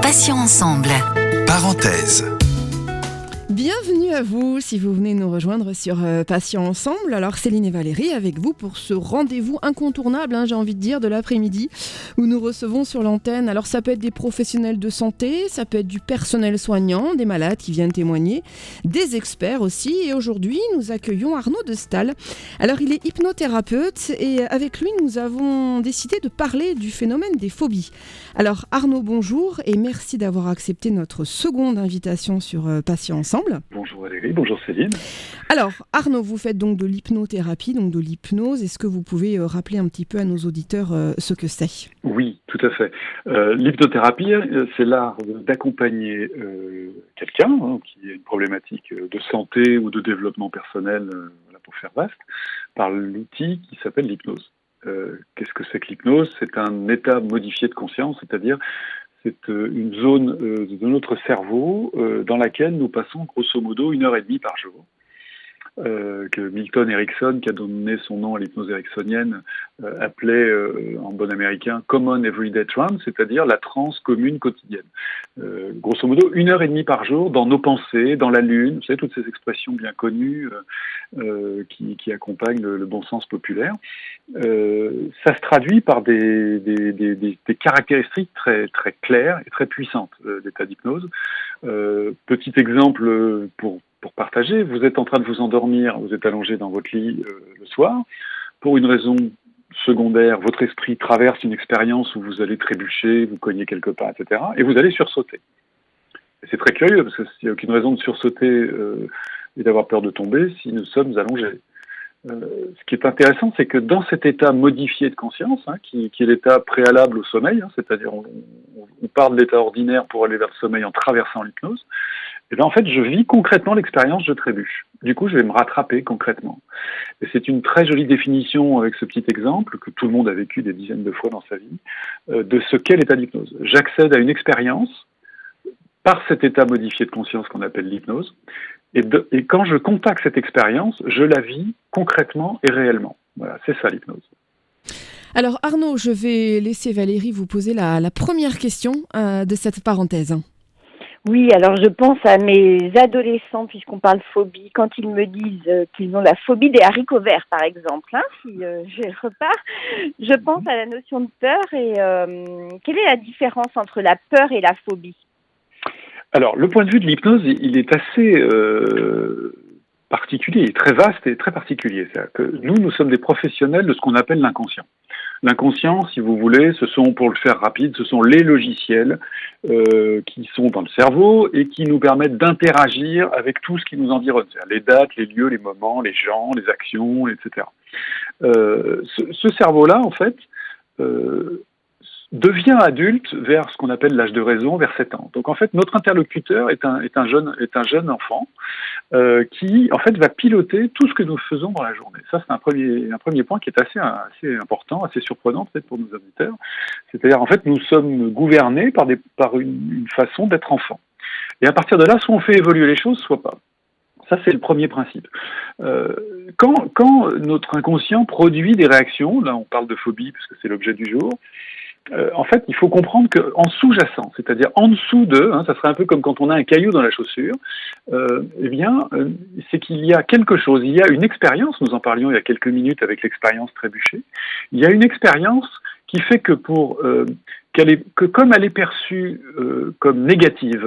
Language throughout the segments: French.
Patients ensemble. Parenthèse. Bienvenue à vous si vous venez nous rejoindre sur Patients Ensemble. Alors Céline et Valérie avec vous pour ce rendez-vous incontournable, j'ai envie de dire, de l'après-midi où nous recevons sur l'antenne. Alors ça peut être des professionnels de santé, ça peut être du personnel soignant, des malades qui viennent témoigner, des experts aussi. Et aujourd'hui nous accueillons Arnaud de Staël. Alors il est hypnothérapeute et avec lui nous avons décidé de parler du phénomène des phobies. Alors Arnaud, bonjour et merci d'avoir accepté notre seconde invitation sur Patients Ensemble. Bonjour Valérie, bonjour Céline. Alors Arnaud, vous faites donc de l'hypnothérapie, donc de l'hypnose. Est-ce que vous pouvez rappeler un petit peu à nos auditeurs ce que c'est ? Oui, tout à fait. L'hypnothérapie, c'est l'art d'accompagner quelqu'un qui a une problématique de santé ou de développement personnel, pour faire vaste, par l'outil qui s'appelle l'hypnose. Qu'est-ce que c'est que l'hypnose ? C'est un état modifié de conscience, c'est-à-dire c'est une zone de notre cerveau dans laquelle nous passons grosso modo 1h30 par jour. Que Milton Erickson, qui a donné son nom à l'hypnose ericksonienne, appelait en bon américain Common Everyday Trance, c'est-à-dire la transe commune quotidienne. Grosso modo, 1h30 par jour dans nos pensées, dans la lune, vous savez, toutes ces expressions bien connues qui accompagnent le bon sens populaire. Ça se traduit par des caractéristiques très, très claires et très puissantes d'état d'hypnose. Petit exemple pour partager, vous êtes en train de vous endormir, vous êtes allongé dans votre lit le soir, pour une raison secondaire, votre esprit traverse une expérience où vous allez trébucher, vous cognez quelque part, etc., et vous allez sursauter. Et c'est très curieux, parce qu'il n'y a aucune raison de sursauter et d'avoir peur de tomber si nous sommes allongés. Ce qui est intéressant, c'est que dans cet état modifié de conscience, qui est l'état préalable au sommeil, c'est-à-dire on part de l'état ordinaire pour aller vers le sommeil en traversant l'hypnose, et bien en fait, je vis concrètement l'expérience, je trébuche. Du coup, je vais me rattraper concrètement. Et c'est une très jolie définition avec ce petit exemple que tout le monde a vécu des dizaines de fois dans sa vie, de ce qu'est l'état d'hypnose. J'accède à une expérience par cet état modifié de conscience qu'on appelle l'hypnose, et quand je contacte cette expérience, je la vis concrètement et réellement. Voilà, c'est ça l'hypnose. Alors Arnaud, je vais laisser Valérie vous poser la première question de cette parenthèse. Oui, alors je pense à mes adolescents, puisqu'on parle phobie, quand ils me disent qu'ils ont la phobie des haricots verts, par exemple, si je repars, je pense à la notion de peur et quelle est la différence entre la peur et la phobie ? Alors, le point de vue de l'hypnose, il est assez particulier, il est très vaste et très particulier. C'est-à-dire que nous sommes des professionnels de ce qu'on appelle l'inconscient. L'inconscient, si vous voulez, pour le faire rapide, ce sont les logiciels qui sont dans le cerveau et qui nous permettent d'interagir avec tout ce qui nous environne, c'est-à-dire les dates, les lieux, les moments, les gens, les actions, etc. Ce cerveau-là, en fait, devient adulte vers ce qu'on appelle l'âge de raison, vers 7 ans. Donc en fait, notre interlocuteur est un jeune enfant qui en fait va piloter tout ce que nous faisons dans la journée. Ça, c'est un premier point qui est assez important, assez surprenant peut-être pour nos auditeurs. C'est-à-dire en fait, nous sommes gouvernés par une façon d'être enfant. Et à partir de là, soit on fait évoluer les choses, soit pas. Ça, c'est le premier principe. Quand notre inconscient produit des réactions, là on parle de phobie parce que c'est l'objet du jour, en fait, il faut comprendre qu'en sous-jacent, c'est-à-dire en dessous de, ça serait un peu comme quand on a un caillou dans la chaussure, c'est qu'il y a quelque chose, il y a une expérience, nous en parlions il y a quelques minutes avec l'expérience trébuchée, il y a une expérience qui fait que comme elle est perçue comme négative,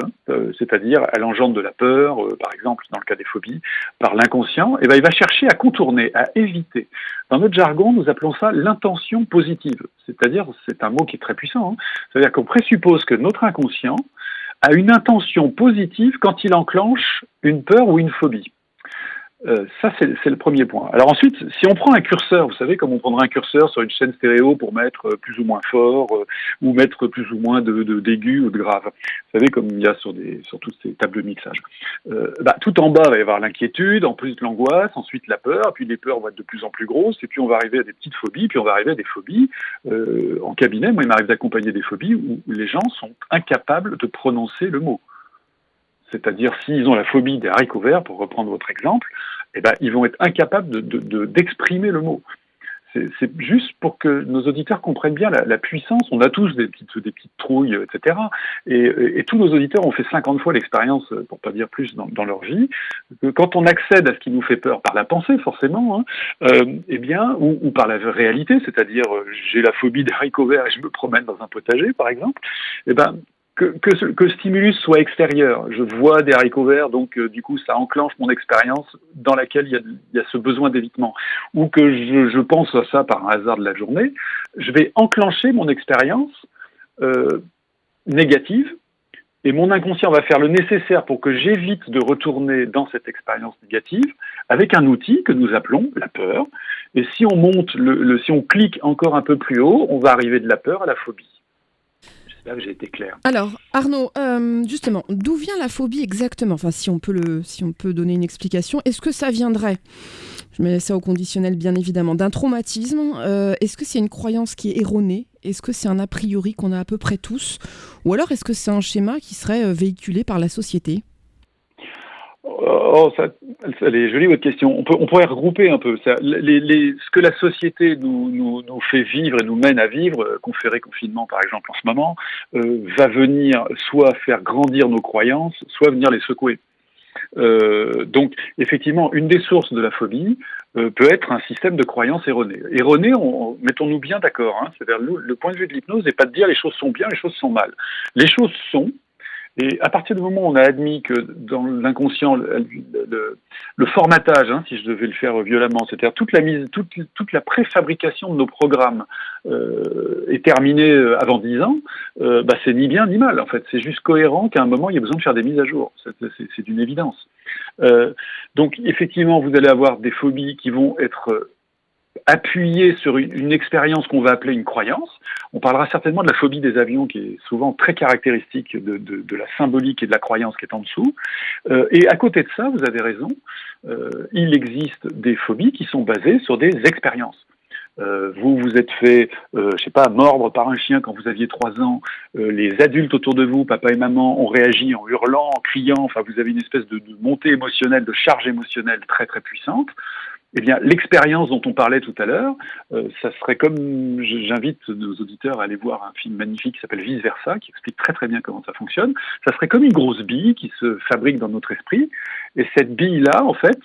c'est-à-dire elle engendre de la peur, par exemple dans le cas des phobies, par l'inconscient, il va chercher à contourner, à éviter. Dans notre jargon, nous appelons ça l'intention positive, c'est-à-dire, c'est un mot qui est très puissant, c'est-à-dire qu'on présuppose que notre inconscient a une intention positive quand il enclenche une peur ou une phobie. Ça, c'est le premier point. Alors ensuite, si on prend un curseur, vous savez, comme on prendrait un curseur sur une chaîne stéréo pour mettre plus ou moins fort, ou mettre plus ou moins d'aigu ou de grave. Vous savez, comme il y a sur toutes ces tables de mixage. Tout en bas, il va y avoir l'inquiétude, ensuite l'angoisse, ensuite la peur, puis les peurs vont être de plus en plus grosses, et puis on va arriver à des petites phobies, puis on va arriver à des phobies. En cabinet, moi, il m'arrive d'accompagner des phobies où les gens sont incapables de prononcer le mot. C'est-à-dire, s'ils ont la phobie des haricots verts, pour reprendre votre exemple, ils vont être incapables d'exprimer le mot. C'est juste pour que nos auditeurs comprennent bien la puissance. On a tous des petites trouilles, etc. Et tous nos auditeurs ont fait 50 fois l'expérience, pour pas dire plus, dans leur vie. Que quand on accède à ce qui nous fait peur par la pensée, forcément, eh bien, ou par la réalité, c'est-à-dire j'ai la phobie des haricots verts et je me promène dans un potager, par exemple, eh ben, que le stimulus soit extérieur. Je vois des haricots verts, donc du coup ça enclenche mon expérience dans laquelle il y a ce besoin d'évitement. Ou que je pense à ça par un hasard de la journée, je vais enclencher mon expérience négative, et mon inconscient va faire le nécessaire pour que j'évite de retourner dans cette expérience négative avec un outil que nous appelons la peur. Et si on monte, si on clique encore un peu plus haut, on va arriver de la peur à la phobie. J'espère que j'ai été clair. Alors, Arnaud, justement, d'où vient la phobie exactement ? Enfin, si on peut donner une explication, est-ce que ça viendrait, je mets ça au conditionnel bien évidemment, d'un traumatisme ? Est-ce que c'est une croyance qui est erronée ? Est-ce que c'est un a priori qu'on a à peu près tous ? Ou alors est-ce que c'est un schéma qui serait véhiculé par la société ? Elle est jolie votre question. On pourrait regrouper un peu ça. Ce que la société nous fait vivre et nous mène à vivre, conféré confinement par exemple en ce moment, va venir soit faire grandir nos croyances, soit venir les secouer. Donc effectivement, une des sources de la phobie peut être un système de croyances erronées. Erronées, mettons-nous bien d'accord. C'est-à-dire le point de vue de l'hypnose n'est pas de dire les choses sont bien, les choses sont mal. Les choses sont. Et à partir du moment où on a admis que dans l'inconscient, le formatage, si je devais le faire violemment, c'est-à-dire toute la préfabrication de nos programmes est terminée avant 10 ans, c'est ni bien ni mal. En fait, c'est juste cohérent qu'à un moment il y a besoin de faire des mises à jour. C'est d'une évidence. Donc effectivement, vous allez avoir des phobies qui vont être appuyé sur une expérience qu'on va appeler une croyance. On parlera certainement de la phobie des avions, qui est souvent très caractéristique de la symbolique et de la croyance qui est en dessous. Et à côté de ça, vous avez raison, il existe des phobies qui sont basées sur des expériences. Vous êtes fait, mordre par un chien quand vous aviez 3 ans. Les adultes autour de vous, papa et maman, ont réagi en hurlant, en criant. Enfin, vous avez une espèce de montée émotionnelle, de charge émotionnelle très très puissante. Eh bien, l'expérience dont on parlait tout à l'heure, ça serait comme, j'invite nos auditeurs à aller voir un film magnifique qui s'appelle Vice Versa, qui explique très très bien comment ça fonctionne. Ça serait comme une grosse bille qui se fabrique dans notre esprit, et cette bille-là, en fait,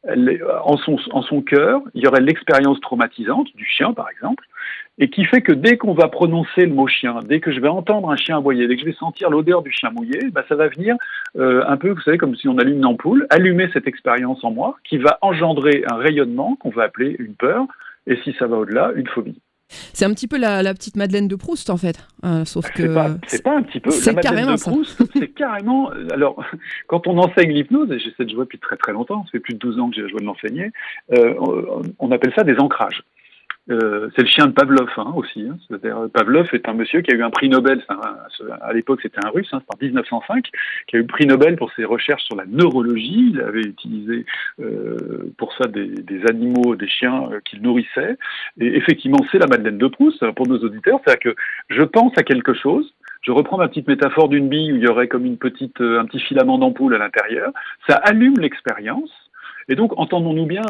en son cœur, il y aurait l'expérience traumatisante du chien, par exemple, et qui fait que dès qu'on va prononcer le mot chien, dès que je vais entendre un chien aboyer, dès que je vais sentir l'odeur du chien mouillé, ça va venir un peu, vous savez, comme si on allume une ampoule, allumer cette expérience en moi, qui va engendrer un rayonnement qu'on va appeler une peur, et si ça va au-delà, une phobie. C'est un petit peu la petite Madeleine de Proust, en fait. Sauf que c'est pas un petit peu. C'est la Madeleine carrément de Proust, c'est carrément. Alors, quand on enseigne l'hypnose, et j'essaie de jouer depuis très très longtemps, ça fait plus de 12 ans que j'ai la joie de l'enseigner, on appelle ça des ancrages. C'est le chien de Pavlov aussi. C'est-à-dire, Pavlov est un monsieur qui a eu un prix Nobel, à l'époque c'était un russe, c'est en 1905, qui a eu le prix Nobel pour ses recherches sur la neurologie. Il avait utilisé pour ça des animaux, des chiens qu'il nourrissait. Et effectivement, c'est la Madeleine de Proust pour nos auditeurs. C'est-à-dire que je pense à quelque chose, je reprends ma petite métaphore d'une bille où il y aurait comme un petit filament d'ampoule à l'intérieur, ça allume l'expérience. Et donc, entendons-nous bien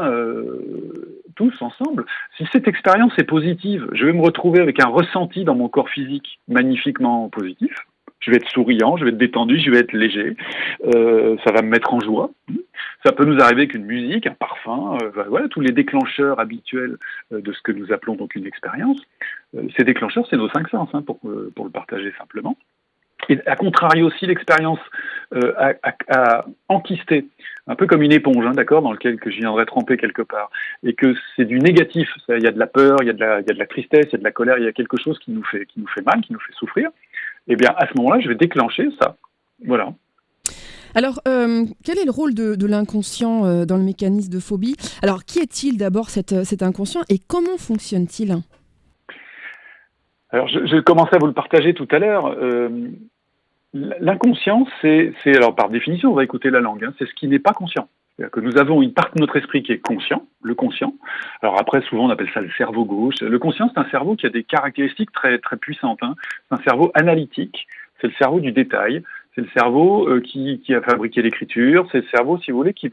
tous ensemble, si cette expérience est positive, je vais me retrouver avec un ressenti dans mon corps physique magnifiquement positif. Je vais être souriant, je vais être détendu, je vais être léger. Ça va me mettre en joie. Ça peut nous arriver qu'une musique, un parfum, voilà, tous les déclencheurs habituels de ce que nous appelons donc une expérience. Ces déclencheurs, c'est nos 5 sens, pour le partager simplement. Et à contrario, si l'expérience a enquisté, un peu comme une éponge, d'accord, dans lequel que je viendrais tremper quelque part, et que c'est du négatif, il y a de la peur, il y a de la tristesse, il y a de la colère, il y a quelque chose qui nous fait mal, qui nous fait souffrir, eh bien à ce moment-là, je vais déclencher ça. Voilà. Alors, quel est le rôle de l'inconscient dans le mécanisme de phobie ? Alors, qui est-il d'abord cet inconscient et comment fonctionne-t-il ? Alors, je commençais à vous le partager tout à l'heure. L'inconscient, c'est alors par définition, on va écouter la langue, c'est ce qui n'est pas conscient. C'est-à-dire que nous avons une partie de notre esprit qui est conscient, le conscient. Alors après, souvent, on appelle ça le cerveau gauche. Le conscient, c'est un cerveau qui a des caractéristiques très, très puissantes. C'est un cerveau analytique, c'est le cerveau du détail. C'est le cerveau qui a fabriqué l'écriture. C'est le cerveau, si vous voulez, qui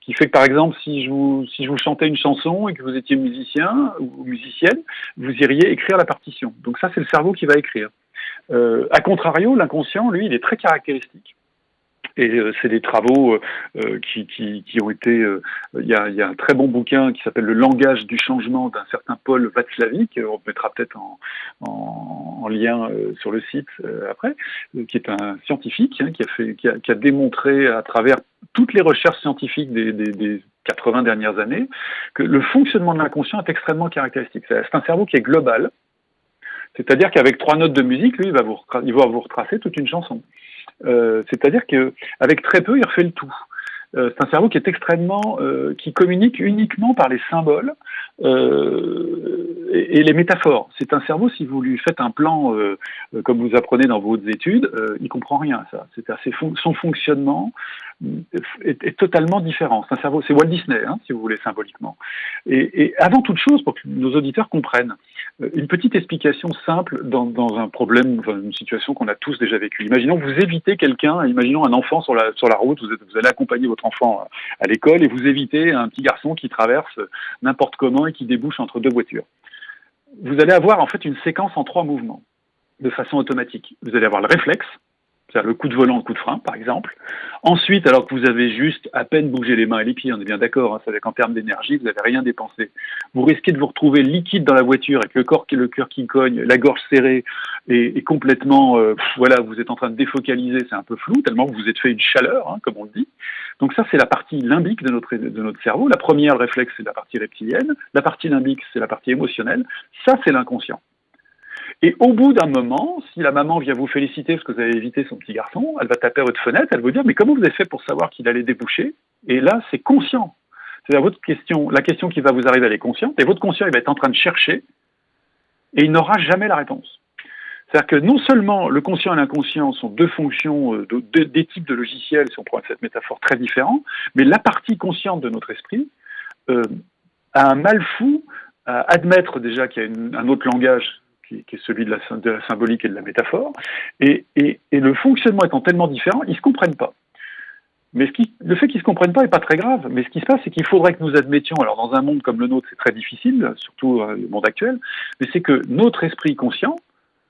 qui fait que, par exemple, si je vous chantais une chanson et que vous étiez musicien ou musicienne, vous iriez écrire la partition. Donc ça, c'est le cerveau qui va écrire. A contrario, l'inconscient, lui, il est très caractéristique. Et c'est des travaux qui ont été... Il y a un très bon bouquin qui s'appelle Le langage du changement d'un certain Paul Václavic, on mettra peut-être en lien sur le site après, qui est un scientifique qui a démontré à travers toutes les recherches scientifiques des 80 dernières années que le fonctionnement de l'inconscient est extrêmement caractéristique. C'est un cerveau qui est global, c'est-à-dire qu'avec 3 notes de musique, lui, il va vous retracer toute une chanson. C'est-à-dire qu'avec très peu, il refait le tout. C'est un cerveau qui est extrêmement, qui communique uniquement par les symboles et les métaphores. C'est un cerveau, si vous lui faites un plan comme vous apprenez dans vos études, il comprend rien à ça. Son fonctionnement est totalement différent. C'est un cerveau, c'est Walt Disney, si vous voulez, symboliquement. Et avant toute chose, pour que nos auditeurs comprennent, une petite explication simple dans un problème, une situation qu'on a tous déjà vécue. Imaginons que vous évitez quelqu'un, imaginons un enfant sur la route, vous allez accompagner votre enfant à l'école et vous évitez un petit garçon qui traverse n'importe comment et qui débouche entre 2 voitures. Vous allez avoir en fait une séquence en 3 mouvements, de façon automatique. Vous allez avoir le réflexe, c'est-à-dire le coup de volant, le coup de frein, par exemple. Ensuite, alors que vous avez juste à peine bougé les mains et les pieds, on est bien d'accord, ça veut dire qu'en termes d'énergie, vous n'avez rien dépensé. Vous risquez de vous retrouver liquide dans la voiture avec le cœur qui cogne, la gorge serrée et complètement, vous êtes en train de défocaliser, c'est un peu flou, tellement que vous êtes fait une chaleur, comme on le dit. Donc ça, c'est la partie limbique de notre cerveau. La première, le réflexe, c'est la partie reptilienne. La partie limbique, c'est la partie émotionnelle. Ça, c'est l'inconscient. Et au bout d'un moment, si la maman vient vous féliciter parce que vous avez évité son petit garçon, elle va taper à votre fenêtre, elle va vous dire « Mais comment vous avez fait pour savoir qu'il allait déboucher ?» Et là, c'est conscient. C'est-à-dire la question qui va vous arriver, elle est consciente, et votre conscient, il va être en train de chercher, et il n'aura jamais la réponse. C'est-à-dire que non seulement le conscient et l'inconscient sont 2 fonctions, des types de logiciels, si on prend cette métaphore, très différents, mais la partie consciente de notre esprit a un mal fou à admettre déjà qu'il y a un autre langage qui est celui de la symbolique et de la métaphore, et le fonctionnement étant tellement différent, ils ne se comprennent pas. Mais le fait qu'ils ne se comprennent pas n'est pas très grave, mais ce qui se passe, c'est qu'il faudrait que nous admettions, alors dans un monde comme le nôtre, c'est très difficile, surtout le monde actuel, mais c'est que notre esprit conscient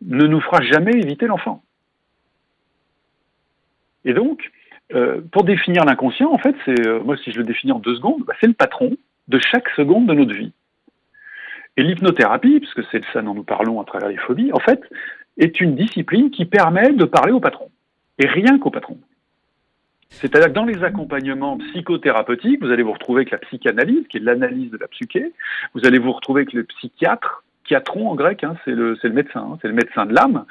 ne nous fera jamais éviter l'enfant. Et donc, pour définir l'inconscient, en fait, moi si je le définis en 2 secondes, c'est le patron de chaque seconde de notre vie. Et l'hypnothérapie, puisque c'est de ça dont nous parlons à travers les phobies, en fait, est une discipline qui permet de parler au patron. Et rien qu'au patron. C'est-à-dire que dans les accompagnements psychothérapeutiques, vous allez vous retrouver avec la psychanalyse, qui est l'analyse de la psyché. Vous allez vous retrouver avec le psychiatre, Chiatron en grec, c'est le médecin, c'est le médecin de l'âme,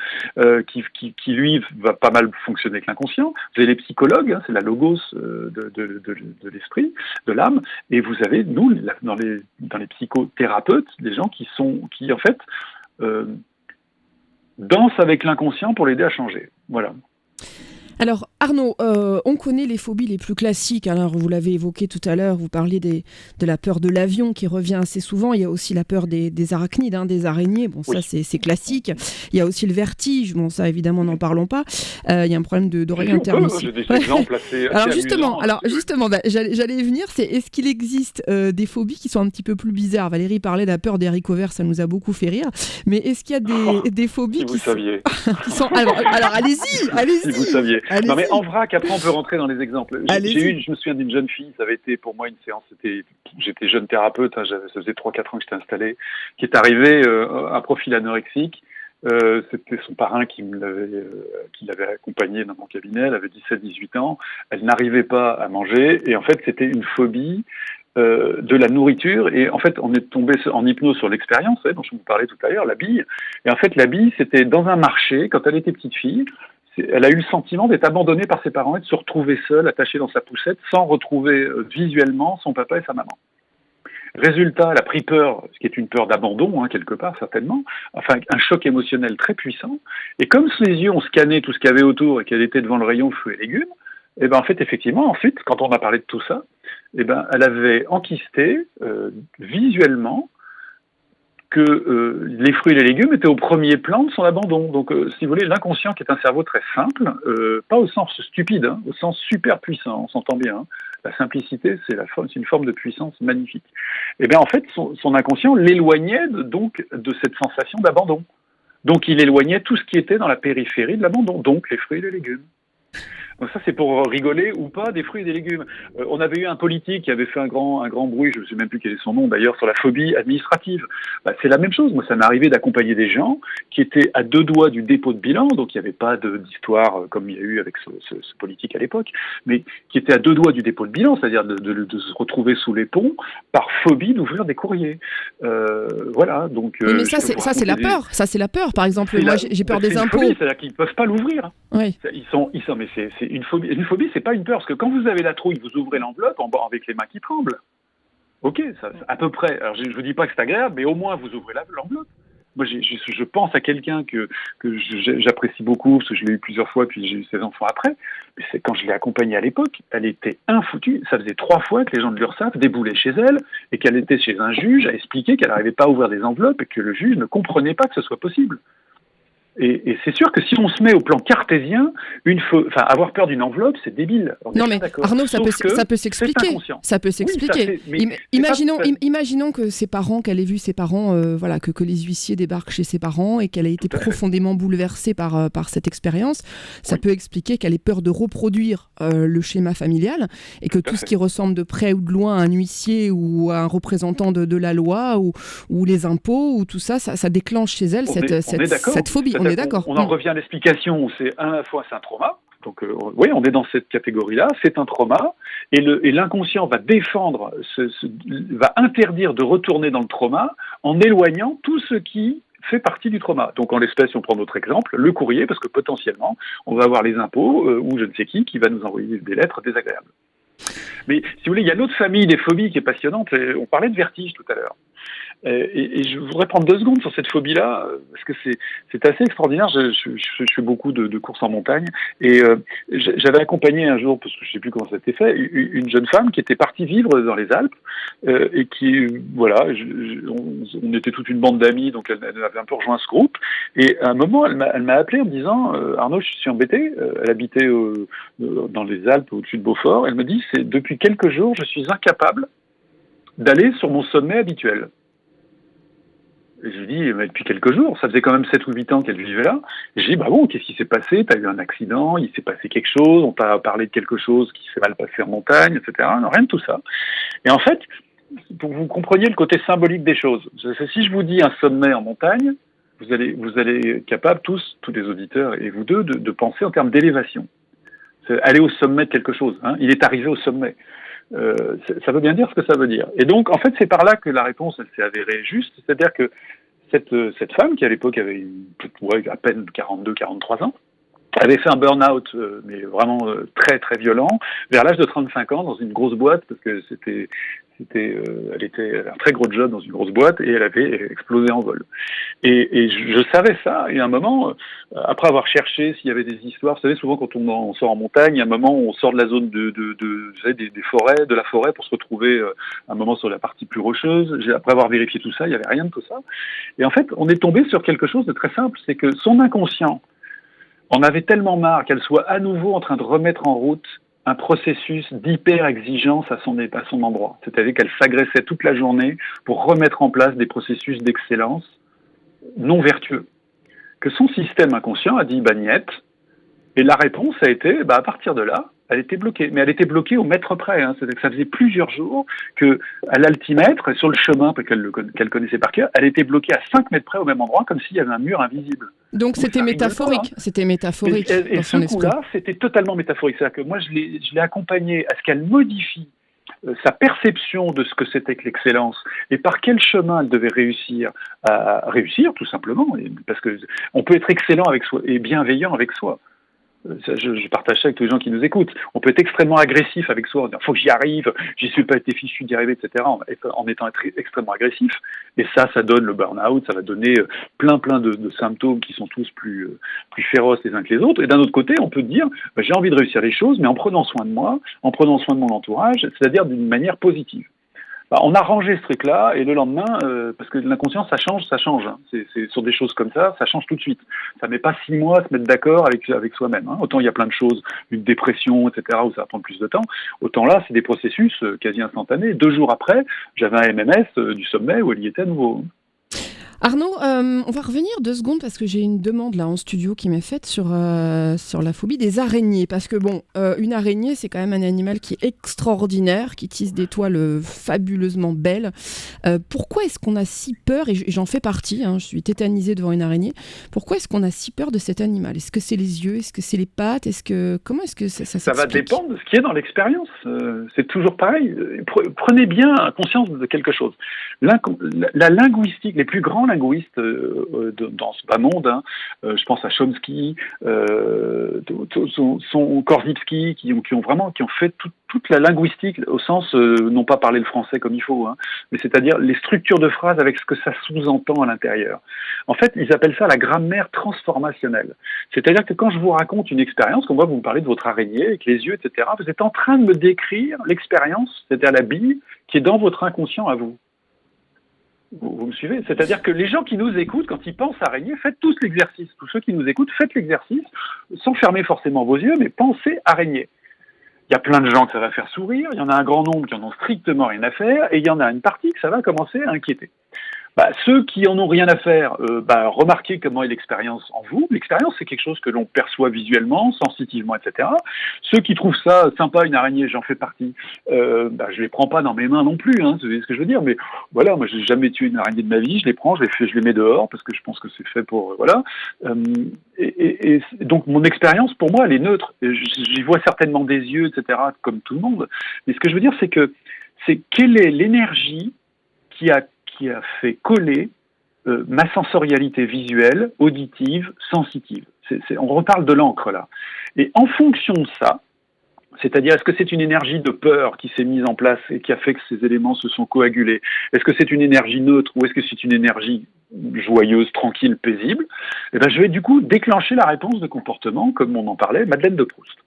qui lui va pas mal fonctionner avec l'inconscient. Vous avez les psychologues, c'est la logos de l'esprit, de l'âme, et vous avez nous dans les psychothérapeutes des gens qui en fait dansent avec l'inconscient pour l'aider à changer. Voilà. Alors Arnaud, on connaît les phobies les plus classiques, alors vous l'avez évoqué tout à l'heure, vous parliez de la peur de l'avion qui revient assez souvent, il y a aussi la peur des arachnides, des araignées, bon ça c'est classique, il y a aussi le vertige, bon ça évidemment n'en parlons pas, il y a un problème d'oreille interne aussi. J'ai des exemples assez justement, j'allais y venir, est-ce qu'il existe des phobies qui sont un petit peu plus bizarres? Valérie parlait de la peur des haricots verts, ça nous a beaucoup fait rire, mais est-ce qu'il y a des phobies si vous saviez. qui sont... Alors allez-y. Si vous saviez. Allez-y. Non mais en vrac, après on peut rentrer dans les exemples. Je me souviens d'une jeune fille, ça avait été pour moi une séance, j'étais jeune thérapeute, ça faisait 3-4 ans que j'étais installé, qui est arrivée à profil anorexique. C'était son parrain qui l'avait accompagnée dans mon cabinet, elle avait 17-18 ans, elle n'arrivait pas à manger, et en fait c'était une phobie de la nourriture, et en fait on est tombé en hypnose sur l'expérience dont je vous parlais tout à l'heure, la bille, et en fait la bille c'était dans un marché, quand elle était petite fille, elle a eu le sentiment d'être abandonnée par ses parents et de se retrouver seule, attachée dans sa poussette, sans retrouver visuellement son papa et sa maman. Résultat, elle a pris peur, ce qui est une peur d'abandon, quelque part, certainement, enfin un choc émotionnel très puissant, et comme ses yeux ont scanné tout ce qu'il y avait autour et qu'elle était devant le rayon fruits et légumes, et ben en fait, effectivement, ensuite, quand on a parlé de tout ça, et ben elle avait enquisté visuellement que les fruits et les légumes étaient au premier plan de son abandon. Donc, si vous voulez, l'inconscient, qui est un cerveau très simple, pas au sens stupide, au sens super puissant, on s'entend bien, La simplicité, c'est une forme de puissance magnifique. Et bien en fait, son inconscient l'éloignait donc de cette sensation d'abandon. Donc il éloignait tout ce qui était dans la périphérie de l'abandon, donc les fruits et les légumes. Donc ça, c'est pour rigoler ou pas des fruits et des légumes. On avait eu un politique qui avait fait un grand bruit, je ne sais même plus quel est son nom d'ailleurs, sur la phobie administrative. C'est la même chose. Moi, ça m'est arrivé d'accompagner des gens qui étaient à 2 doigts du dépôt de bilan, donc il n'y avait pas d'histoire comme il y a eu avec ce politique à l'époque, mais qui étaient à 2 doigts du dépôt de bilan, c'est-à-dire de se retrouver sous les ponts par phobie d'ouvrir des courriers. Voilà. Donc. Oui, mais ça, c'est la peur. Ça, c'est la peur. Par exemple, moi, j'ai peur des impôts. Phobie, c'est-à-dire qu'ils ne peuvent pas l'ouvrir. Oui. Mais c'est une phobie. Une phobie, c'est pas une peur, parce que quand vous avez la trouille, vous ouvrez l'enveloppe avec les mains qui tremblent. Ok, ça, à peu près. Alors je vous dis pas que c'est agréable, mais au moins vous ouvrez l'enveloppe. Moi, je pense à quelqu'un que j'apprécie beaucoup, parce que je l'ai eu plusieurs fois, puis j'ai eu ses enfants après. Mais c'est quand je l'ai accompagnée à l'époque, elle était infoutue. Ça faisait 3 fois que les gens de l'URSSAF déboulaient chez elle, et qu'elle était chez un juge à expliquer qu'elle n'arrivait pas à ouvrir des enveloppes, et que le juge ne comprenait pas que ce soit possible. Et c'est sûr que si on se met au plan cartésien, avoir peur d'une enveloppe, c'est débile. Non mais Arnaud, ça peut s'expliquer. Ça peut s'expliquer. Imaginons que ses parents, qu'elle ait vu ses parents, que les huissiers débarquent chez ses parents et qu'elle ait été profondément bouleversée par cette expérience. Ça peut expliquer qu'elle ait peur de reproduire le schéma familial et que tout ce qui ressemble de près ou de loin à un huissier ou à un représentant de la loi ou les impôts ou tout ça, ça déclenche chez elle cette phobie. On est d'accord. On en revient à l'explication où c'est à la fois c'est un trauma. Donc oui, on est dans cette catégorie-là, c'est un trauma, et l'inconscient va défendre, va interdire de retourner dans le trauma en éloignant tout ce qui fait partie du trauma. Donc en l'espèce, si on prend notre exemple, le courrier, parce que potentiellement, on va avoir les impôts ou je ne sais qui va nous envoyer des lettres désagréables. Mais si vous voulez, il y a une autre famille des phobies qui est passionnante. On parlait de vertige tout à l'heure. Et je voudrais prendre 2 secondes sur cette phobie-là, parce que c'est assez extraordinaire. Je fais beaucoup de courses en montagne, et j'avais accompagné un jour, parce que je ne sais plus comment ça s'était fait, une jeune femme qui était partie vivre dans les Alpes, et qui, on était toute une bande d'amis, donc elle avait un peu rejoint ce groupe, et à un moment, elle m'a appelé en me disant « Arnaud, je suis embêtée », elle habitait dans les Alpes, au-dessus de Beaufort, elle me dit « Depuis quelques jours, je suis incapable d'aller sur mon sommet habituel ». Et je lui dis, mais depuis quelques jours, ça faisait quand même 7 ou 8 ans qu'elle vivait là. Et je dis, qu'est-ce qui s'est passé? T'as eu un accident, il s'est passé quelque chose, on t'a parlé de quelque chose qui s'est mal passé en montagne, etc. Non, rien de tout ça. Et en fait, pour que vous compreniez le côté symbolique des choses, si je vous dis un sommet en montagne, vous allez être capable, tous les auditeurs et vous deux, de penser en termes d'élévation. C'est aller au sommet de quelque chose. Il est arrivé au sommet. Ça veut bien dire ce que ça veut dire. Et donc, en fait, c'est par là que la réponse elle s'est avérée juste. C'est-à-dire que cette femme, qui à l'époque avait à peine 42-43 ans, avait fait un burn-out, mais vraiment très très violent, vers l'âge de 35 ans, dans une grosse boîte, parce que elle était un très gros job dans une grosse boîte, et elle avait explosé en vol. Et je savais ça, et à un moment, après avoir cherché s'il y avait des histoires, vous savez, souvent quand on sort en montagne, il y a un moment où on sort de la zone des forêts, de la forêt, pour se retrouver un moment sur la partie plus rocheuse. Après avoir vérifié tout ça, il n'y avait rien de tout ça. Et en fait, on est tombé sur quelque chose de très simple, c'est que son inconscient en avait tellement marre qu'elle soit à nouveau en train de remettre en route un processus d'hyper-exigence à son endroit. C'est-à-dire qu'elle s'agressait toute la journée pour remettre en place des processus d'excellence non vertueux. Que son système inconscient a dit « niet », et la réponse a été, à partir de là, elle était bloquée. Mais elle était bloquée au mètre près. C'est-à-dire que ça faisait plusieurs jours qu'à l'altimètre, sur le chemin qu'elle connaissait par cœur, elle était bloquée à 5 mètres près au même endroit, comme s'il y avait un mur invisible. Donc c'était métaphorique. C'était métaphorique. Et ce coup-là, c'était totalement métaphorique. C'est-à-dire que moi, je l'ai accompagnée à ce qu'elle modifie sa perception de ce que c'était que l'excellence et par quel chemin elle devait réussir tout simplement, parce que on peut être excellent avec soi et bienveillant avec soi. Je partage ça avec tous les gens qui nous écoutent. On peut être extrêmement agressif avec soi, en disant « faut que j'y arrive, j'y suis pas été fichu d'y arriver, etc. » en étant extrêmement agressif. Et ça donne le burn-out, ça va donner plein de symptômes qui sont tous plus féroces les uns que les autres. Et d'un autre côté, on peut dire j'ai envie de réussir les choses, mais en prenant soin de moi, en prenant soin de mon entourage, c'est-à-dire d'une manière positive. On a rangé ce truc-là, et le lendemain, parce que l'inconscient, ça change. Hein. C'est sur des choses comme ça change tout de suite. Ça met pas 6 mois à se mettre d'accord avec soi-même. Hein. Autant il y a plein de choses, une dépression, etc., où ça va prendre plus de temps. Autant là, c'est des processus quasi instantanés. 2 jours après, j'avais un MMS du sommet où elle y était à nouveau. Arnaud, on va revenir 2 secondes parce que j'ai une demande là en studio qui m'est faite sur la phobie des araignées. Parce que une araignée, c'est quand même un animal qui est extraordinaire, qui tisse des toiles fabuleusement belles. Pourquoi est-ce qu'on a si peur, et j'en fais partie, hein, je suis tétanisée devant une araignée, pourquoi est-ce qu'on a si peur de cet animal? Est-ce que c'est les yeux? Est-ce que c'est les pattes? Comment est-ce que ça s'explique? Ça va dépendre de ce qui est dans l'expérience. C'est toujours pareil. Prenez bien conscience de quelque chose. La linguistique, les plus grands linguistes dans ce bas monde, hein, je pense à Chomsky, Korzybski, qui ont fait toute la linguistique au sens, non pas parler le français comme il faut, hein, mais c'est-à-dire les structures de phrases avec ce que ça sous-entend à l'intérieur. En fait, ils appellent ça la grammaire transformationnelle. C'est-à-dire que quand je vous raconte une expérience, comme moi vous me parlez de votre araignée avec les yeux, etc., vous êtes en train de me décrire l'expérience, c'est-à-dire la bille qui est dans votre inconscient à vous. Vous me suivez? C'est-à-dire que les gens qui nous écoutent, quand ils pensent araignée, faites tous l'exercice. Tous ceux qui nous écoutent, faites l'exercice, sans fermer forcément vos yeux, mais pensez araignée. Il y a plein de gens que ça va faire sourire, il y en a un grand nombre qui en ont strictement rien à faire, et il y en a une partie que ça va commencer à inquiéter. Ceux qui en ont rien à faire, remarquez comment est l'expérience en vous. L'expérience, c'est quelque chose que l'on perçoit visuellement, sensitivement, etc. Ceux qui trouvent ça sympa, une araignée, j'en fais partie, je les prends pas dans mes mains non plus, hein, c'est ce que je veux dire. Mais voilà, moi, j'ai jamais tué une araignée de ma vie, je les prends, je les mets dehors, parce que je pense que c'est fait pour, voilà. Et donc, mon expérience, pour moi, elle est neutre. J'y vois certainement des yeux, etc., comme tout le monde. Mais ce que je veux dire, c'est quelle est l'énergie qui a fait coller ma sensorialité visuelle, auditive, sensitive. On reparle de l'encre là. Et en fonction de ça, c'est-à-dire est-ce que c'est une énergie de peur qui s'est mise en place et qui a fait que ces éléments se sont coagulés? Est-ce que c'est une énergie neutre ou est-ce que c'est une énergie joyeuse, tranquille, paisible? Je vais du coup déclencher la réponse de comportement, comme on en parlait, Madeleine de Proust.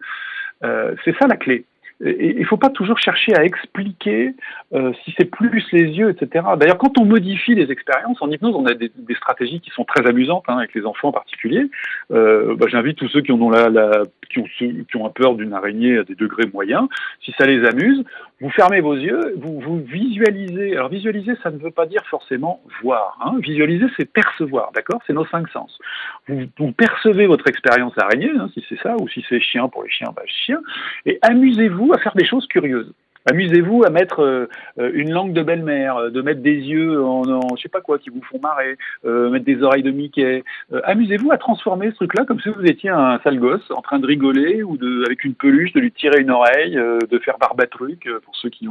C'est ça la clé. Et il ne faut pas toujours chercher à expliquer si c'est plus les yeux, etc. D'ailleurs, quand on modifie les expériences, en hypnose, on a des stratégies qui sont très amusantes, hein, avec les enfants en particulier. J'invite tous ceux qui ont peur d'une araignée à des degrés moyens, si ça les amuse, vous fermez vos yeux, vous visualisez. Alors visualiser, ça ne veut pas dire forcément voir. Hein. Visualiser, c'est percevoir, d'accord? C'est nos 5 sens. Vous percevez votre expérience araignée, hein, si c'est ça, ou si c'est chien pour les chiens, chien, et amusez-vous à faire des choses curieuses. Amusez-vous à mettre une langue de belle-mère, de mettre des yeux en je sais pas quoi qui vous font marrer, mettre des oreilles de Mickey. Amusez-vous à transformer ce truc-là comme si vous étiez un sale gosse en train de rigoler ou avec une peluche de lui tirer une oreille, de faire Barbatruc pour ceux qui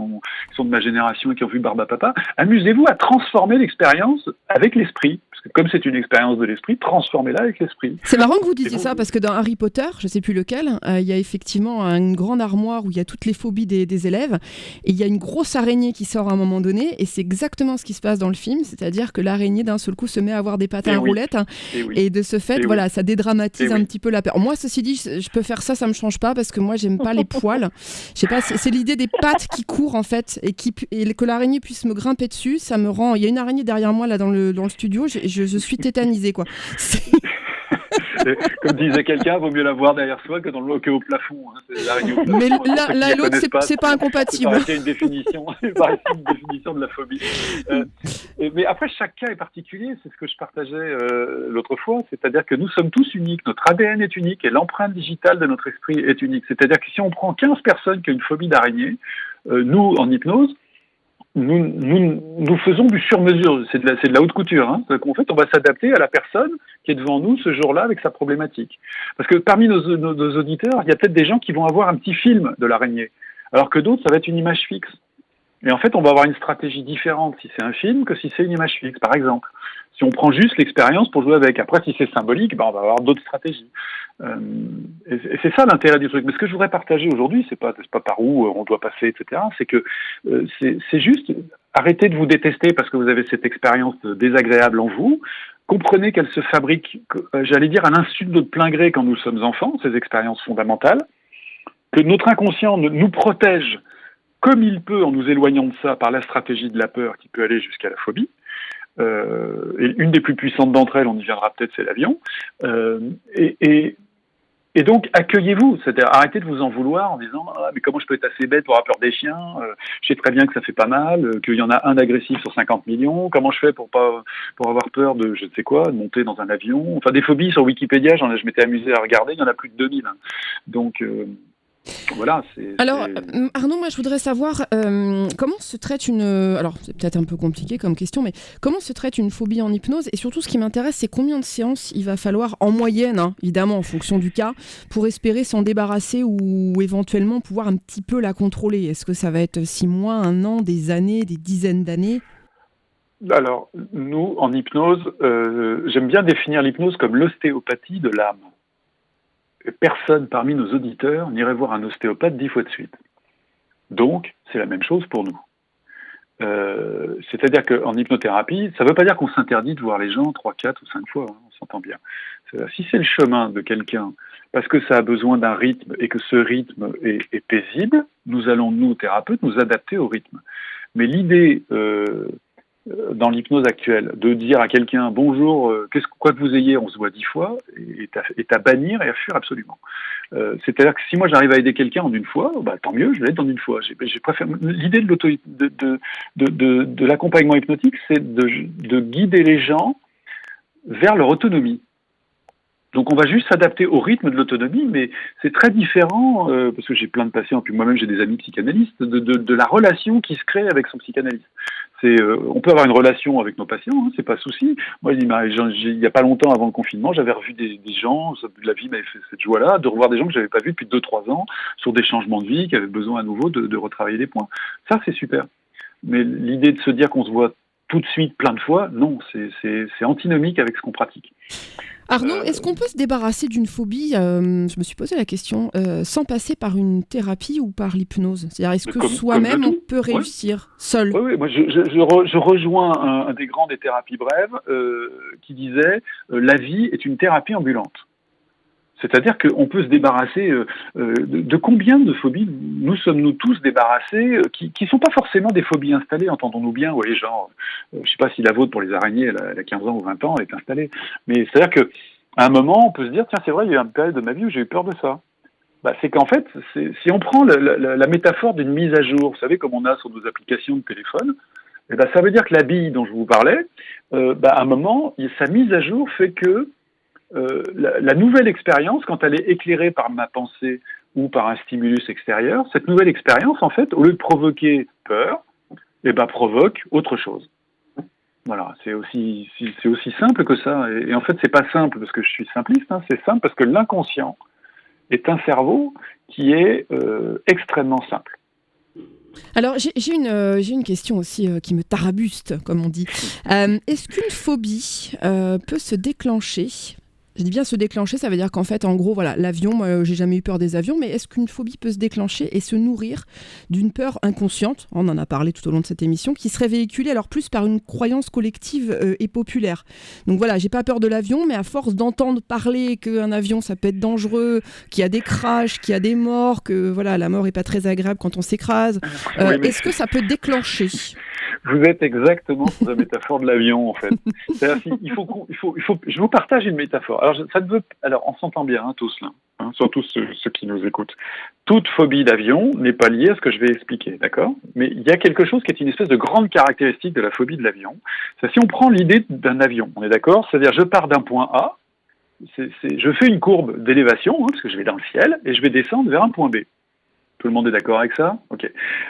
sont de ma génération et qui ont vu Barbapapa. Amusez-vous à transformer l'expérience avec l'esprit. Parce que comme c'est une expérience de l'esprit, transformez-la avec l'esprit. C'est marrant que vous disiez ça parce que dans Harry Potter, je sais plus lequel, il y a effectivement une grande armoire où il y a toutes les phobies des élèves. Et il y a une grosse araignée qui sort à un moment donné, et c'est exactement ce qui se passe dans le film, c'est-à-dire que l'araignée d'un seul coup se met à avoir des patins à roulettes, et de ce fait, voilà, ça dédramatise un petit peu la peur. Moi, ceci dit, je peux faire ça me change pas, parce que moi, j'aime pas les poils. Je sais pas, c'est l'idée des pattes qui courent en fait, et que l'araignée puisse me grimper dessus, ça me rend. Il y a une araignée derrière moi là dans le studio, je suis tétanisée quoi. Comme disait quelqu'un, vaut mieux la voir derrière soi que au plafond. Hein. C'est l'araignée au plafond. Mais l'un et l'autre, c'est pas incompatible. C'est une définition de la phobie. Mais après, chaque cas est particulier. C'est ce que je partageais l'autre fois. C'est-à-dire que nous sommes tous uniques. Notre ADN est unique et l'empreinte digitale de notre esprit est unique. C'est-à-dire que si on prend 15 personnes qui ont une phobie d'araignée, nous, en hypnose, nous faisons du sur-mesure, c'est de la haute couture. Hein. En fait, on va s'adapter à la personne qui est devant nous ce jour-là avec sa problématique. Parce que parmi nos auditeurs, il y a peut-être des gens qui vont avoir un petit film de l'araignée, alors que d'autres, ça va être une image fixe. Et en fait, on va avoir une stratégie différente si c'est un film que si c'est une image fixe, par exemple. Si on prend juste l'expérience pour jouer avec. Après, si c'est symbolique, on va avoir d'autres stratégies. Et c'est ça l'intérêt du truc. Mais ce que je voudrais partager aujourd'hui, c'est pas par où on doit passer, etc. C'est que c'est juste arrêtez de vous détester parce que vous avez cette expérience désagréable en vous. Comprenez qu'elle se fabrique, j'allais dire, à l'insu de notre plein gré quand nous sommes enfants, ces expériences fondamentales. Que notre inconscient nous protège comme il peut en nous éloignant de ça par la stratégie de la peur qui peut aller jusqu'à la phobie. Et une des plus puissantes d'entre elles, on y viendra peut-être, c'est l'avion. Et donc, accueillez-vous, c'est-à-dire arrêtez de vous en vouloir en disant « Ah, mais comment je peux être assez bête pour avoir peur des chiens je sais très bien que ça fait pas mal, qu'il y en a un agressif sur 50 millions, comment je fais pour avoir peur de je ne sais quoi, de monter dans un avion ?» Enfin, des phobies sur Wikipédia, je m'étais amusé à regarder, il y en a plus de 2000. Hein. Donc, voilà. Alors, Arnaud, moi je voudrais savoir comment se traite une... Alors, c'est peut-être un peu compliqué comme question, mais comment se traite une phobie en hypnose? Et surtout, ce qui m'intéresse, c'est combien de séances il va falloir, en moyenne, hein, évidemment, en fonction du cas, pour espérer s'en débarrasser ou éventuellement pouvoir un petit peu la contrôler. Est-ce que ça va être 6 mois, 1 an, des années, des dizaines d'années? Alors, nous, en hypnose, j'aime bien définir l'hypnose comme l'ostéopathie de l'âme. Personne parmi nos auditeurs n'irait voir un ostéopathe 10 fois de suite. Donc, c'est la même chose pour nous. C'est-à-dire qu'en hypnothérapie, ça ne veut pas dire qu'on s'interdit de voir les gens 3, 4 ou 5 fois, hein, on s'entend bien. Si c'est le chemin de quelqu'un, parce que ça a besoin d'un rythme et que ce rythme est paisible, nous allons, nous, thérapeutes, nous adapter au rythme. Mais l'idée... dans l'hypnose actuelle, de dire à quelqu'un bonjour, quoi que vous ayez, on se voit 10 fois, est à bannir et à fuir absolument. C'est-à-dire que si moi j'arrive à aider quelqu'un en une fois, bah, tant mieux, je vais l'aide en une fois. L'idée de l'accompagnement hypnotique, c'est de guider les gens vers leur autonomie. Donc on va juste s'adapter au rythme de l'autonomie, mais c'est très différent, parce que j'ai plein de patients, puis moi-même j'ai des amis psychanalystes, de la relation qui se crée avec son psychanalyste. On peut avoir une relation avec nos patients, hein, c'est pas souci. Moi, il y a pas longtemps, avant le confinement, j'avais revu des gens, la vie m'avait fait cette joie-là, de revoir des gens que j'avais pas vus depuis 2-3 ans, sur des changements de vie, qui avaient besoin à nouveau de retravailler des points. Ça, c'est super. Mais l'idée de se dire qu'on se voit tout de suite plein de fois, non, c'est antinomique avec ce qu'on pratique. Arnaud, est-ce qu'on peut se débarrasser d'une phobie, je me suis posé la question, sans passer par une thérapie ou par l'hypnose? C'est-à-dire, est-ce que soi-même, on peut réussir seul? Oui, moi je rejoins un des grands des thérapies brèves qui disait la vie est une thérapie ambulante. C'est-à-dire qu'on peut se débarrasser de combien de phobies nous sommes-nous tous débarrassés, qui ne sont pas forcément des phobies installées, entendons-nous bien, vous voyez, genre, je ne sais pas si la vôtre pour les araignées, elle a 15 ans ou 20 ans, elle est installée, mais c'est-à-dire qu'à un moment, on peut se dire, tiens, c'est vrai, il y a eu une période de ma vie où j'ai eu peur de ça. Bah, c'est qu'en fait, si on prend la métaphore d'une mise à jour, vous savez, comme on a sur nos applications de téléphone, eh ben, ça veut dire que la bille dont je vous parlais, à un moment, sa mise à jour fait que la nouvelle expérience, quand elle est éclairée par ma pensée ou par un stimulus extérieur, cette nouvelle expérience, en fait, au lieu de provoquer peur, provoque autre chose. Voilà, c'est aussi simple que ça. Et en fait, c'est pas simple parce que je suis simpliste, hein, c'est simple parce que l'inconscient est un cerveau qui est extrêmement simple. Alors, j'ai une question aussi qui me tarabuste, comme on dit. Est-ce qu'une phobie peut se déclencher? Je dis bien se déclencher, ça veut dire qu'en fait, en gros, voilà, l'avion, moi, j'ai jamais eu peur des avions, mais est-ce qu'une phobie peut se déclencher et se nourrir d'une peur inconsciente, on en a parlé tout au long de cette émission, qui serait véhiculée alors plus par une croyance collective et populaire. Donc voilà, j'ai pas peur de l'avion, mais à force d'entendre parler qu'un avion, ça peut être dangereux, qu'il y a des crashs, qu'il y a des morts, que voilà, la mort est pas très agréable quand on s'écrase, est-ce que ça peut déclencher? Vous êtes exactement sur la métaphore de l'avion, en fait. Je vous partage une métaphore. Alors, on s'entend bien, hein, tous là, hein, surtout ceux qui nous écoutent. Toute phobie d'avion n'est pas liée à ce que je vais expliquer, d'accord? Mais il y a quelque chose qui est une espèce de grande caractéristique de la phobie de l'avion. C'est si on prend l'idée d'un avion, on est d'accord? C'est-à-dire, je pars d'un point A, je fais une courbe d'élévation, hein, parce que je vais dans le ciel, et je vais descendre vers un point B. Tout le monde est d'accord avec ça? Ok.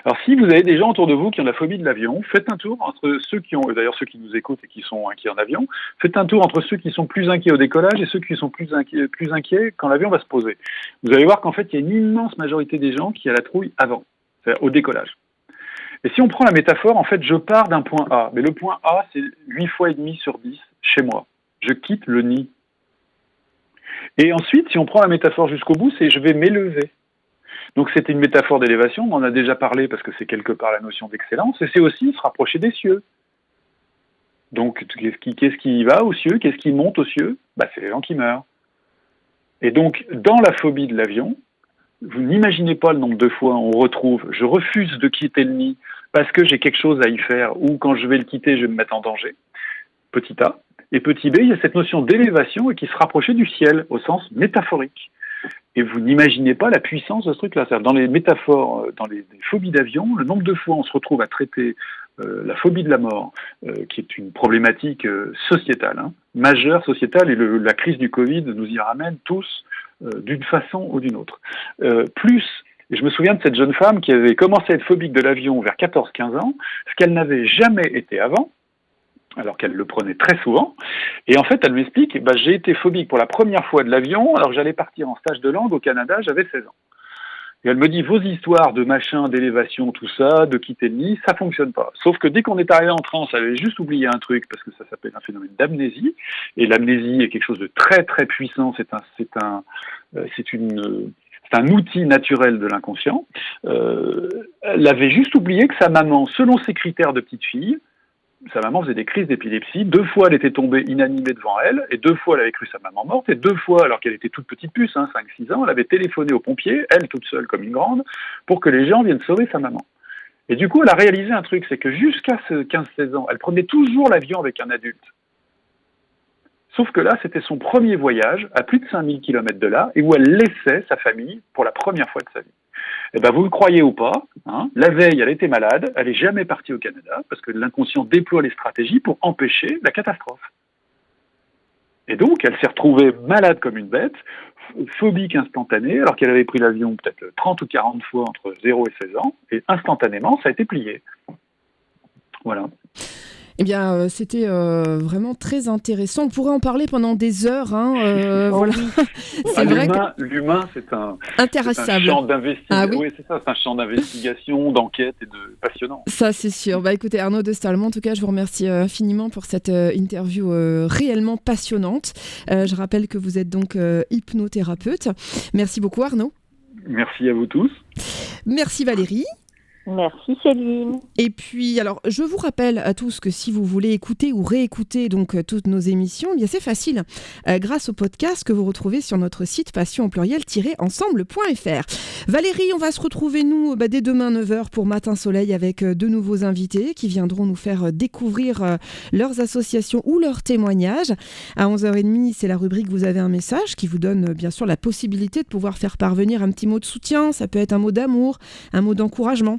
Alors, si vous avez des gens autour de vous qui ont la phobie de l'avion, faites un tour entre ceux qui ont, d'ailleurs ceux qui nous écoutent et qui sont inquiets en avion, faites un tour entre ceux qui sont plus inquiets au décollage et ceux qui sont plus inquiets quand l'avion va se poser. Vous allez voir qu'en fait, il y a une immense majorité des gens qui a la trouille avant, c'est-à-dire au décollage. Et si on prend la métaphore, en fait, je pars d'un point A, mais le point A, c'est 8 fois et demi sur 10 chez moi. Je quitte le nid. Et ensuite, si on prend la métaphore jusqu'au bout, c'est je vais m'élever. Donc c'est une métaphore d'élévation, on en a déjà parlé parce que c'est quelque part la notion d'excellence, et c'est aussi se rapprocher des cieux. Donc qu'est-ce qui va aux cieux? Qu'est-ce qui monte aux cieux? C'est les gens qui meurent. Et donc dans la phobie de l'avion, Vous n'imaginez pas le nombre de fois on retrouve « je refuse de quitter le nid parce que j'ai quelque chose à y faire » ou « quand je vais le quitter, je vais me mettre en danger ». Petit A. Et petit B, il y a cette notion d'élévation et qui se rapprochait du ciel au sens métaphorique. Et vous n'imaginez pas la puissance de ce truc-là. C'est-à-dire, dans les métaphores, dans les phobies d'avion, le nombre de fois on se retrouve à traiter la phobie de la mort, qui est une problématique sociétale, majeure sociétale, et la crise du Covid nous y ramène tous d'une façon ou d'une autre. Et je me souviens de cette jeune femme qui avait commencé à être phobique de l'avion vers 14-15 ans, ce qu'elle n'avait jamais été avant, alors qu'elle le prenait très souvent. Et en fait, elle m'explique, j'ai été phobique pour la première fois de l'avion, alors que j'allais partir en stage de langue au Canada, j'avais 16 ans. Et elle me dit, vos histoires de machin, d'élévation, tout ça, de quitter le nid, ça fonctionne pas. Sauf que dès qu'on est arrivé en France, elle avait juste oublié un truc, parce que ça s'appelle un phénomène d'amnésie. Et l'amnésie est quelque chose de très très puissant, c'est un outil naturel de l'inconscient. Elle avait juste oublié que sa maman, selon ses critères de petite fille, sa maman faisait des crises d'épilepsie. 2 fois, elle était tombée inanimée devant elle, et 2 fois, elle avait cru sa maman morte, et 2 fois, alors qu'elle était toute petite puce, 5-6 ans, elle avait téléphoné aux pompiers, elle toute seule comme une grande, pour que les gens viennent sauver sa maman. Et du coup, elle a réalisé un truc, c'est que jusqu'à ce 15-16 ans, elle prenait toujours l'avion avec un adulte. Sauf que là, c'était son premier voyage, à plus de 5000 km de là, et où elle laissait sa famille pour la première fois de sa vie. Eh ben, vous le croyez ou pas, la veille, elle était malade, elle n'est jamais partie au Canada, parce que l'inconscient déploie les stratégies pour empêcher la catastrophe. Et donc, elle s'est retrouvée malade comme une bête, phobique instantanée, alors qu'elle avait pris l'avion peut-être 30 ou 40 fois entre 0 et 16 ans, et instantanément, ça a été plié. Voilà. Eh bien, c'était vraiment très intéressant. On pourrait en parler pendant des heures. Voilà. C'est vrai l'humain, c'est un champ d'investigation. Ah, oui. Oui, c'est ça, c'est un champ d'investigation, d'enquête et de passionnant. Ça, c'est sûr. Écoutez, Arnaud de Stalman, en tout cas, je vous remercie infiniment pour cette interview réellement passionnante. Je rappelle que vous êtes donc hypnothérapeute. Merci beaucoup, Arnaud. Merci à vous tous. Merci, Valérie. Merci Céline. Et puis, alors, je vous rappelle à tous que si vous voulez écouter ou réécouter donc toutes nos émissions, eh bien c'est facile, grâce au podcast que vous retrouvez sur notre site passion-ensemble.fr. Valérie, on va se retrouver nous dès demain 9h pour Matin Soleil avec 2 nouveaux invités qui viendront nous faire découvrir leurs associations ou leurs témoignages. À 11h30, c'est la rubrique Vous avez un message qui vous donne bien sûr la possibilité de pouvoir faire parvenir un petit mot de soutien. Ça peut être un mot d'amour, un mot d'encouragement.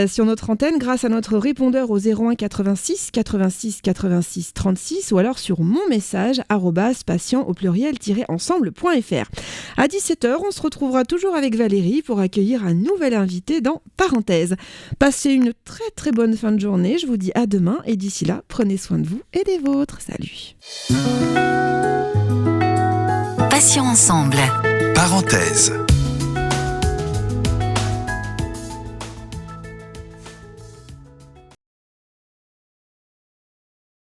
Sur notre antenne grâce à notre répondeur au 01 86 86 86 36 ou alors sur mon message @patient-ensemble.fr. À 17h, on se retrouvera toujours avec Valérie pour accueillir un nouvel invité dans Parenthèse. Passez une très très bonne fin de journée. Je vous dis à demain et d'ici là, prenez soin de vous et des vôtres. Salut. Patient ensemble. Parenthèse.